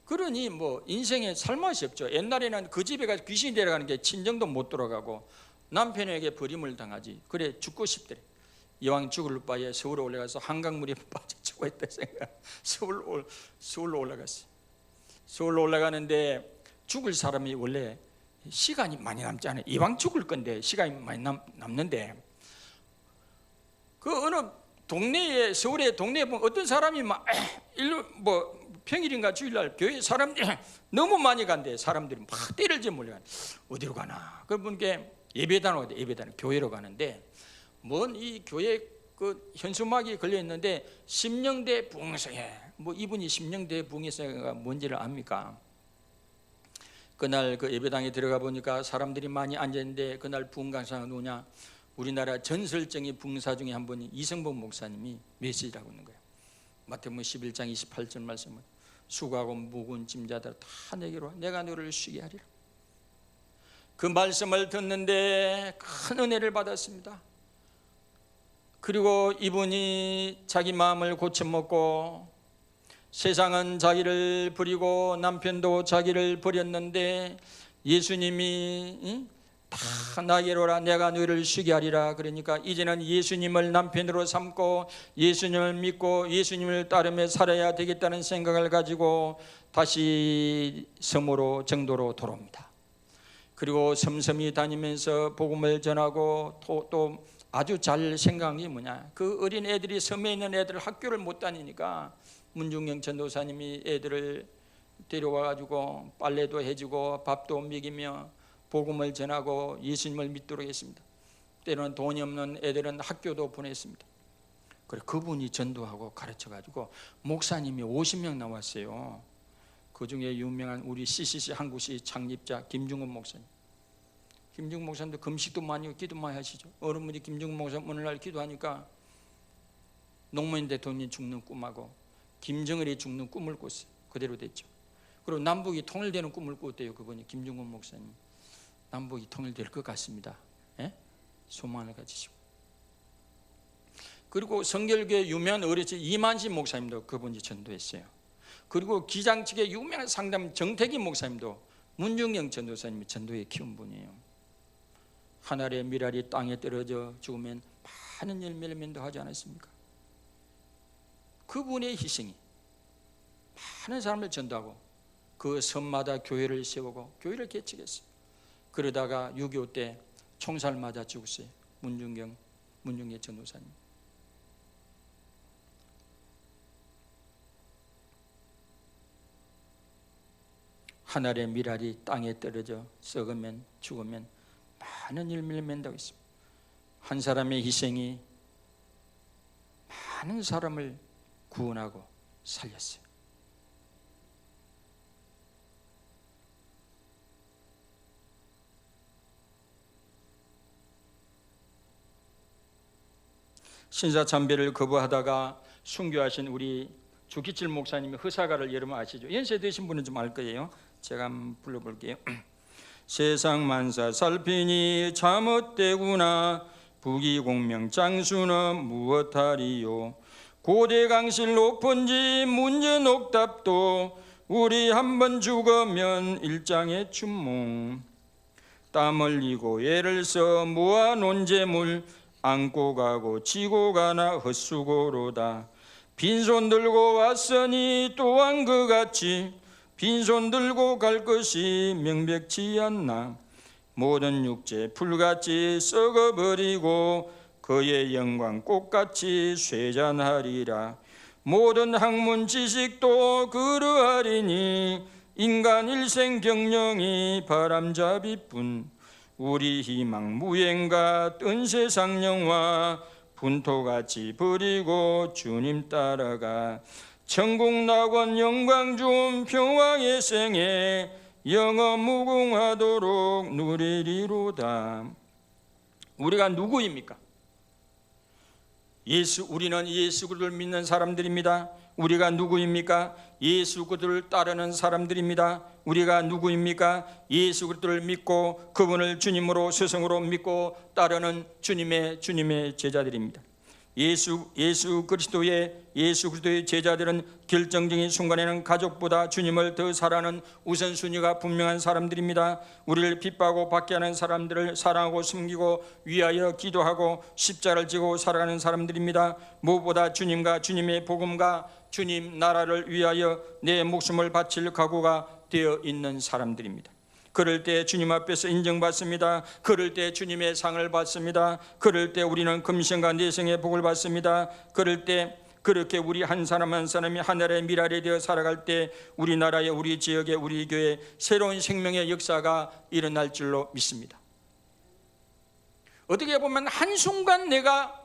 그러니 뭐 인생에 살맛이 없죠. 옛날에는 그 집에 가서 귀신이 데려가는 게 친정도 못 돌아가고 남편에게 버림을 당하지. 그래 죽고 싶더래. 이왕 죽을 바에 서울에 올라가서 한강물에 빠져 죽어있다 생각. 서울로 올라갔어요. 서울로 올라가는데 죽을 사람이 원래 시간이 많이 남지 않아요. 이왕 죽을 건데 시간이 많이 남는데 그 어느 동네에 서울의 동네에 보면 어떤 사람이 막 일로 뭐 평일인가 주일날 교회 사람들이 너무 많이 간대. 사람들이 막 때릴지 몰려. 어디로 가나? 그분께 예배당으로 가대. 예배당 교회로 가는데 뭔 이 교회 그 현수막이 걸려 있는데 심령대 부흥성회. 뭐 이분이 심령대 부흥성회가 뭔지를 압니까? 그날 그 예배당에 들어가 보니까 사람들이 많이 앉아 있는데 그날 부흥 강사가 누구냐? 우리나라 전설적인 부흥사 중에 한 분이 이성복 목사님이 메시지를 하고 있는 거예요. 마태복음 11장 28절 말씀은 수고하고 무거운 짐자들 다 내게로 와. 내가 너를 쉬게 하리라. 그 말씀을 듣는데 큰 은혜를 받았습니다. 그리고 이분이 자기 마음을 고쳐먹고 세상은 자기를 버리고 남편도 자기를 버렸는데 예수님이 다 나에게로 오라 내가 너희를 쉬게 하리라. 그러니까 이제는 예수님을 남편으로 삼고 예수님을 믿고 예수님을 따르며 살아야 되겠다는 생각을 가지고 다시 섬으로 정도로 돌아옵니다. 그리고 섬섬이 다니면서 복음을 전하고 또 아주 잘 생각한 게 뭐냐, 그 어린 애들이 섬에 있는 애들 학교를 못 다니니까 문중영 전도사님이 애들을 데려와 가지고 빨래도 해주고 밥도 먹이며 복음을 전하고 예수님을 믿도록 했습니다. 때로는 돈이 없는 애들은 학교도 보냈습니다. 그래 그분이 전도하고 가르쳐 가지고 목사님이 50명 나왔어요. 그 중에 유명한 우리 CCC 한국시 창립자 김중근 목사님. 김중근 목사님도 금식도 많이 하고 기도 많이 하시죠. 어른분이 김중근 목사님 어느 날 기도하니까 노무현 대통령이 죽는 꿈하고 김정일이 죽는 꿈을 꿨어요. 그대로 됐죠. 그리고 남북이 통일되는 꿈을 꿨대요. 그분이 김중근 목사님. 남북이 통일될 것 같습니다. 예? 소망을 가지시고. 그리고 성결교회 유명한 어르신 이만식 목사님도 그분이 전도했어요. 그리고 기장측의 유명한 상담 정태기 목사님도 문중영 전도사님이 전도에 키운 분이에요. 한 알의 밀알이 땅에 떨어져 죽으면 많은 열매를 맺는다 하지 않았습니까? 그분의 희생이 많은 사람을 전도하고 그 섬마다 교회를 세우고 교회를 개척했어요. 그러다가 6.25 때 총살 맞아 죽었어요. 문중영 전도사님. 한 알의 밀알이 땅에 떨어져 썩으면 죽으면 많은 열매를 맺는다고 했습니다. 한 사람의 희생이 많은 사람을 구원하고 살렸어요. 신사참배를 거부하다가 순교하신 우리 주기철 목사님의 허사가를 여러분 아시죠? 연세 드신 분은 좀 알 거예요. 제가 한번 불러볼게요. 세상 만사 살피니 참헛되구나. 부귀공명 장수는 무엇하리요. 고대강실 높은지 문제녹답도 우리 한번 죽으면 일장의 춘몽. 땀 흘리고 애를 써 모아놓은 재물 안고 가고 지고 가나 헛수고로다. 빈손 들고 왔으니 또한 그같이 빈손 들고 갈 것이 명백치 않나. 모든 육체 풀같이 썩어버리고 그의 영광 꽃같이 쇠잔하리라. 모든 학문 지식도 그러하리니 인간 일생 경영이 바람잡이뿐. 우리 희망 무행과 뜬 세상 영화 분토같이 버리고 주님 따라가. 천국낙원 영광 중 평화의 생에 영원 무궁하도록 누리리로다. 우리가 누구입니까? 우리는 예수 그리스도를 믿는 사람들입니다. 우리가 누구입니까? 예수 그리스도를 따르는 사람들입니다. 우리가 누구입니까? 예수 그리스도를 믿고 그분을 주님으로 스승으로 믿고 따르는 주님의 제자들입니다. 예수 그리스도의 제자들은 결정적인 순간에는 가족보다 주님을 더 사랑하는 우선순위가 분명한 사람들입니다. 우리를 핍박하고 박해하는 사람들을 사랑하고 숨기고 위하여 기도하고 십자가를 지고 살아가는 사람들입니다. 무엇보다 주님과 주님의 복음과 주님 나라를 위하여 내 목숨을 바칠 각오가 되어 있는 사람들입니다. 그럴 때 주님 앞에서 인정받습니다. 그럴 때 주님의 상을 받습니다. 그럴 때 우리는 금생과 내생의 복을 받습니다. 그럴 때 그렇게 우리 한 사람 한 사람이 하늘의 미랄이 되어 살아갈 때 우리나라에, 우리 지역에, 우리 교회에 새로운 생명의 역사가 일어날 줄로 믿습니다. 어떻게 보면 한순간 내가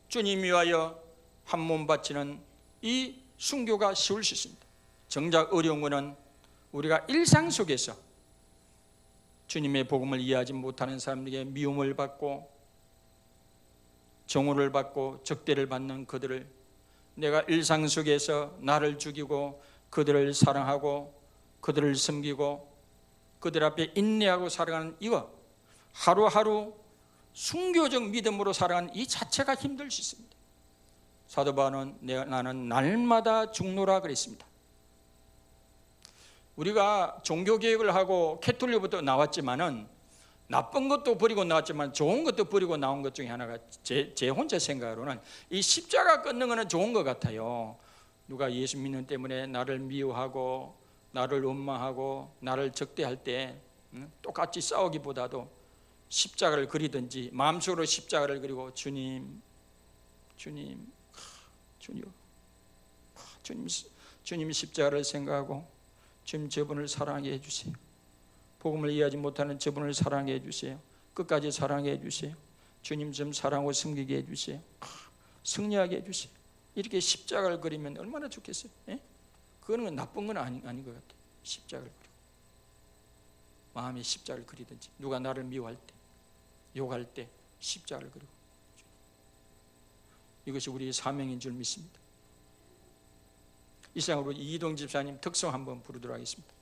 주님 위하여 한 몸 바치는 이 순교가 쉬울 수 있습니다. 정작 어려운 것은 우리가 일상 속에서 주님의 복음을 이해하지 못하는 사람들에게 미움을 받고 정오를 받고 적대를 받는 그들을 내가 일상 속에서 나를 죽이고 그들을 사랑하고 그들을 섬기고 그들 앞에 인내하고 살아가는 이거 하루하루 순교적 믿음으로 살아가는 이 자체가 힘들 수 있습니다. 사도 바울은 나는 날마다 죽노라 그랬습니다. 우리가 종교개혁을 하고 캐톨릭부터 나왔지만은 나쁜 것도 버리고 나왔지만 좋은 것도 버리고 나온 것 중에 하나가 제 혼자 생각으로는 이 십자가 끊는 것은 좋은 것 같아요. 누가 예수 믿는 때문에 나를 미워하고 나를 원망하고 나를 적대할 때 똑같이 싸우기보다도 십자가를 그리든지 마음속으로 십자가를 그리고 주님 십자가를 생각하고 주님 저분을 사랑해 해주세요. 복음을 이해하지 못하는 저분을 사랑해 해주세요. 끝까지 사랑해 해주세요. 주님 좀 사랑하고 섬기게 해주세요. 승리하게 해주세요. 이렇게 십자가를 그리면 얼마나 좋겠어요. 예? 그거는 나쁜 건 아닌 것 같아요. 십자가를 그리고 마음에 십자가를 그리든지 누가 나를 미워할 때 욕할 때 십자가를 그리고 이것이 우리의 사명인 줄 믿습니다. 이상으로 이동 집사님 특성 한번 부르도록 하겠습니다.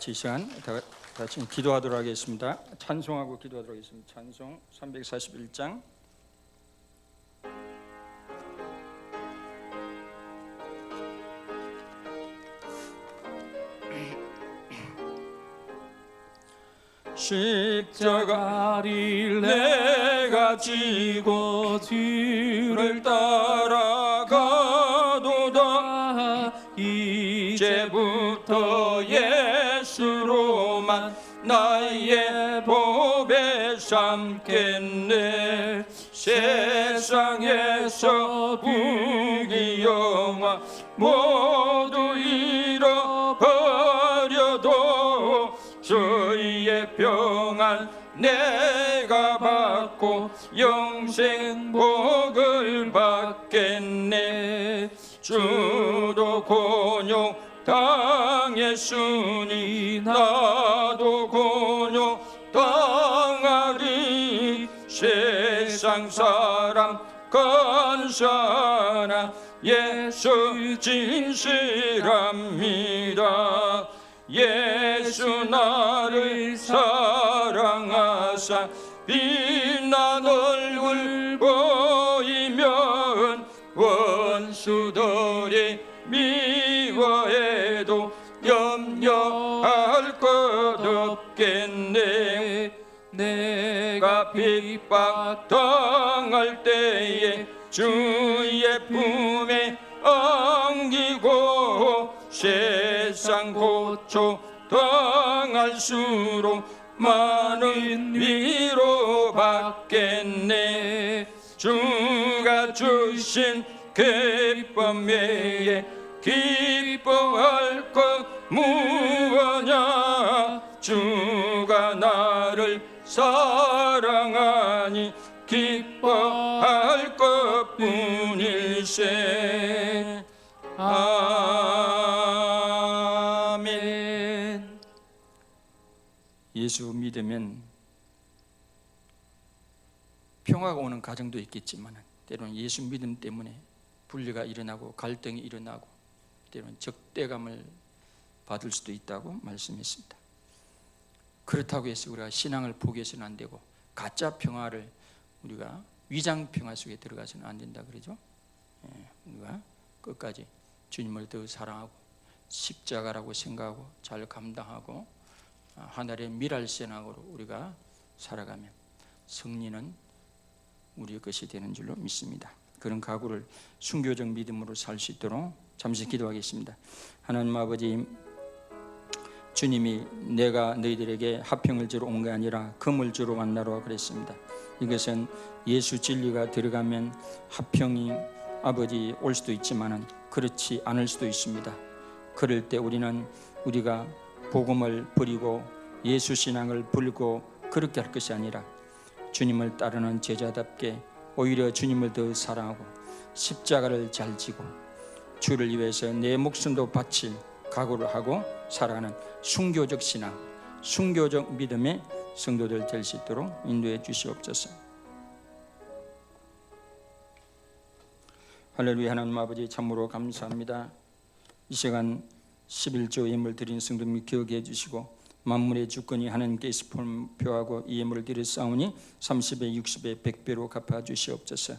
같이 이 시간 다 같이 기도하도록 하겠습니다. 찬송하고 기도하도록 하겠습니다. 찬송 341장. 십자가를 내가 지고 주를 따라가도다. 이제부터 예수로만 나의 보배 삼겠네. 세상에서 부귀영화 모두 잃어버려도 주의 평안 내가 받고 영생 복을 받겠네. 주도 곤욕 당했으니 나도 곤욕 당하리. 세상 사람 간사나 예수 진실합니다. 예수 나를 사랑하사 빛난 얼굴 보이면 원수들이 미워해도 염려할 것 없겠네. 내가 핍박당할 때에 주의 품에 안기고 세상 고초 당할수록 많은 위로 받겠네. 주가 주신 기쁨 외에 기뻐할 것 무엇냐. 주가 나를 사랑하니 기뻐할 것뿐일세. 아멘. 예수 믿으면 평화가 오는 가정도 있겠지만 때로는 예수 믿음 때문에 분리가 일어나고 갈등이 일어나고 때로는 적대감을 받을 수도 있다고 말씀했습니다. 그렇다고 해서 우리가 신앙을 포기해서는 안 되고 가짜 평화를 우리가 위장 평화 속에 들어가서는 안 된다 그러죠. 우리가 끝까지 주님을 더 사랑하고 십자가라고 생각하고 잘 감당하고 하늘의 미랄신앙으로 우리가 살아가면 승리는 우리의 것이 되는 줄로 믿습니다. 그런 각오를 순교적 믿음으로 살 수 있도록 잠시 기도하겠습니다. 하나님 아버지, 주님이 내가 너희들에게 화평을 주러 온 게 아니라 금을 주러 왔나로 그랬습니다. 이것은 예수 진리가 들어가면 화평이 아버지 올 수도 있지만 그렇지 않을 수도 있습니다. 그럴 때 우리가 복음을 버리고 예수 신앙을 버리고 그렇게 할 것이 아니라 주님을 따르는 제자답게 오히려 주님을 더 사랑하고 십자가를 잘 지고 주를 위해서 내 목숨도 바칠 각오를 하고 살아가는 순교적 신앙, 순교적 믿음의 성도들 될 수 있도록 인도해 주시옵소서. 할렐루야. 하나님 아버지 참으로 감사합니다. 이 시간 11조 예물 드린 성도님 기억해 주시고 만물의 주권이 하나님께서 표하고 이 예물을 드렸사오니 30배 60배 100배로 갚아 주시옵소서.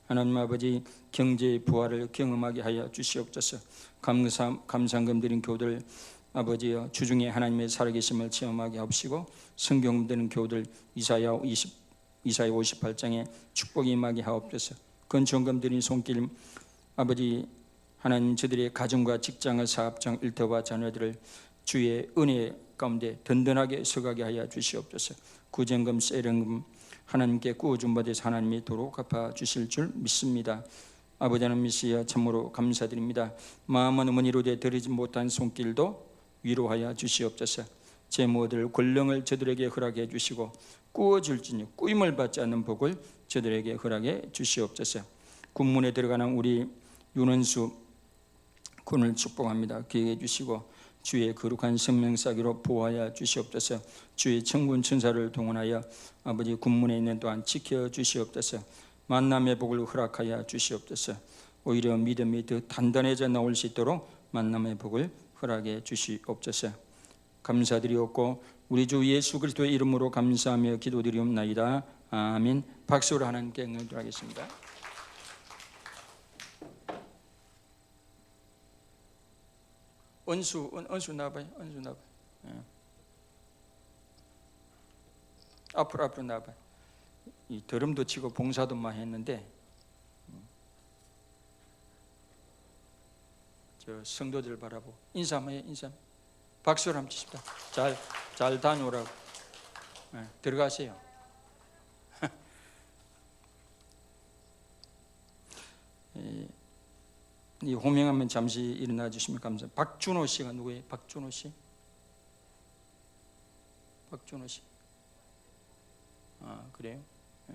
하나님 아버지 경제의 부활을 경험하게 하여 주시옵소서. 감상금 드린 교우들 아버지여 주중에 하나님의 살아계심을 체험하게 하옵시고 성경 드는 교우들 이사야 58장에 축복이 임하게 하옵소서. 건축금 드린 손길 아버지 하나님 저들의 가정과 직장의 사업장 일터와 자녀들을 주의 은혜 가운데 든든하게 서가게 하여 주시옵소서. 구정금 세령금 하나님께 구워준 바에서 하나님이 도로 갚아 주실 줄 믿습니다. 아버지 하나님 미시여 참으로 감사드립니다. 마음은 어머니로되 드리지 못한 손길도 위로하여 주시옵소서. 제 모든 권능을 저들에게 허락해 주시고 구워줄지니 꾸임을 받지 않는 복을 저들에게 허락해 주시옵소서. 군문에 들어가는 우리 윤원수 군을 축복합니다. 기억해 주시고 주의 거룩한 생명사기로 보호하여 주시옵소서. 주의 천군 천사를 동원하여 아버지 군문에 있는 또한 지켜 주시옵소서. 만남의 복을 허락하여 주시옵소서. 오히려 믿음이 더 단단해져 나올 수 있도록 만남의 복을 허락해 주시옵소서. 감사드리옵고 우리 주 예수 그리스도의 이름으로 감사하며 기도드리옵나이다. 아멘. 박수로 하나님께 응원하겠습니다. 은수 나와봐요. 은수 나와봐요. 예. 앞으로 나와봐요. 이 드럼도 치고 봉사도 많이 했는데 저 성도들 바라보고 인사 한번 해. 인사. 박수를 한번 치십시다. 잘 다녀오라고. 예, 들어가세요. 이 호명하면 잠시 일어나 주시면 감사합니다. 박준호 씨가 누구예요? 박준호 씨? 박준호 씨. 아 그래요? 예.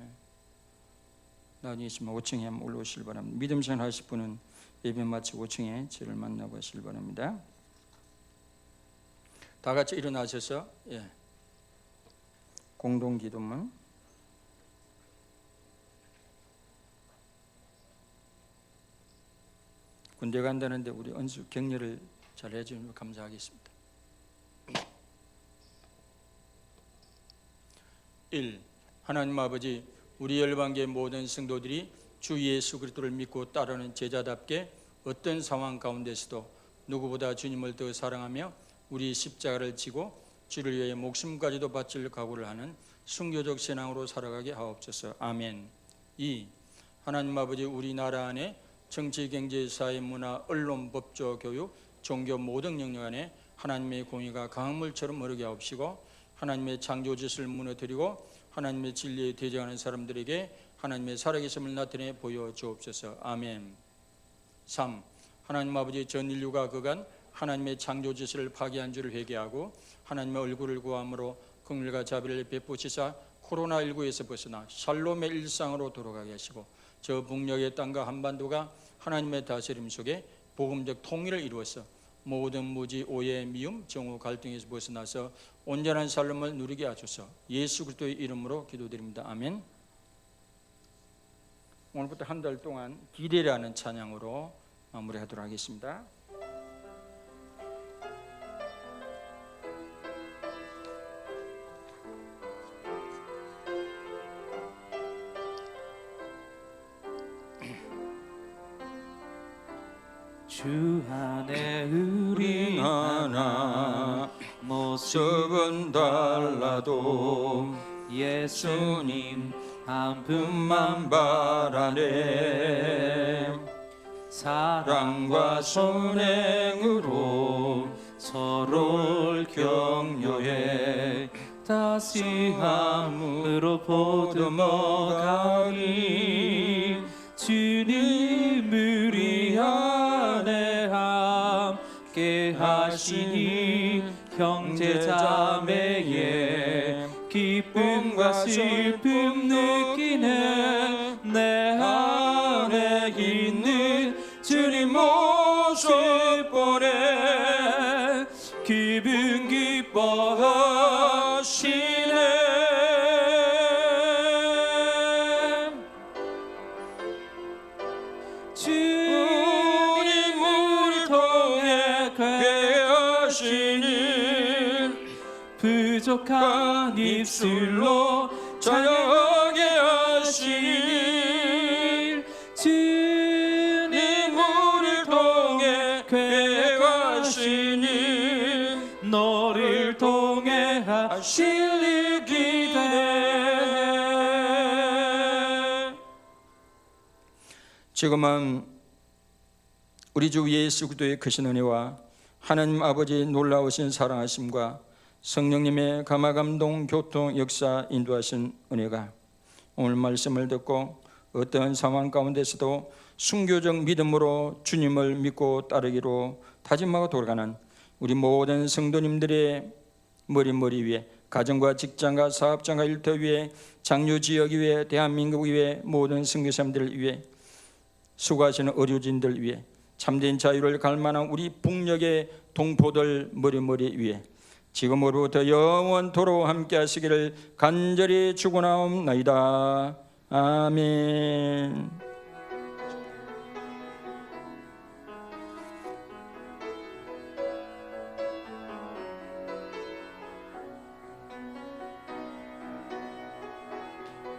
나중에 있으면 5층에 한번 올라오시길 바랍니다. 믿음 생활 하실 분은 예배 마치고 5층에 저를 만나고 하시길 바랍니다. 다 같이 일어나셔서 공동 기도문. 군대 간다는데 우리 은수 격려를 잘 해주면 감사하겠습니다. 1. 하나님 아버지, 우리 열방계 모든 성도들이 주 예수 그리스도를 믿고 따르는 제자답게 어떤 상황 가운데서도 누구보다 주님을 더 사랑하며 우리 십자가를 지고 주를 위해 목숨까지도 바칠 각오를 하는 순교적 신앙으로 살아가게 하옵소서. 아멘. 2. 하나님 아버지, 우리나라 안에 정치, 경제, 사회, 문화, 언론, 법조, 교육, 종교 모든 영역 안에 하나님의 공의가 강물처럼 흐르게 하옵시고 하나님의 창조짓을 무너뜨리고 하나님의 진리에 대적하는 사람들에게 하나님의 살아계심을 나타내 보여주옵소서. 아멘. 3. 하나님 아버지, 전 인류가 그간 하나님의 창조짓을 파괴한 줄을 회개하고 하나님의 얼굴을 구함으로 긍휼과 자비를 베푸시사 코로나19에서 벗어나 샬롬의 일상으로 돌아가게 하시고 저 북녘의 땅과 한반도가 하나님의 다스림 속에 복음적 통일을 이루어서 모든 무지, 오해, 미움, 정오, 갈등에서 벗어나서 온전한 삶을 누리게 하소서. 예수 그리스도의 이름으로 기도드립니다. 아멘. 오늘부터 한 달 동안 기대라는 찬양으로 마무리하도록 하겠습니다. 주 안에 우리 하나 모습은 달라도 예수님 한 분만 바라네. 사랑과 선행으로 서로를 격려해 다시 함으로 보듬어가니 주님 우리 안에 함께 하시니 형제자매의 기쁨과 슬픔 느끼네. 내 안에 있는 주님 모습 보내 기분 기뻐하시네. 주님을 통해 괴하시니 부족한 입술로 찬양하게 하시니 주님을 통해 괴하시니 너를 통해 하실 기대. 지금은 우리 주 예수 그리스도의 크신 은혜와 하나님 아버지의 놀라우신 사랑하심과 성령님의 감화감동 교통 역사 인도하신 은혜가 오늘 말씀을 듣고 어떤 상황 가운데서도 순교적 믿음으로 주님을 믿고 따르기로 다짐하고 돌아가는 우리 모든 성도님들의 머리 위에 가정과 직장과 사업장과 일터 위에 장유지역 위에 대한민국 위에 모든 선교사님들 위에 수고하시는 의료진들 위에 참된 자유를 갈망한 우리 북녘의 동포들 머리 위에 지금으로부터 영원토록 함께 하시기를 간절히 축원하옵나이다. 아멘.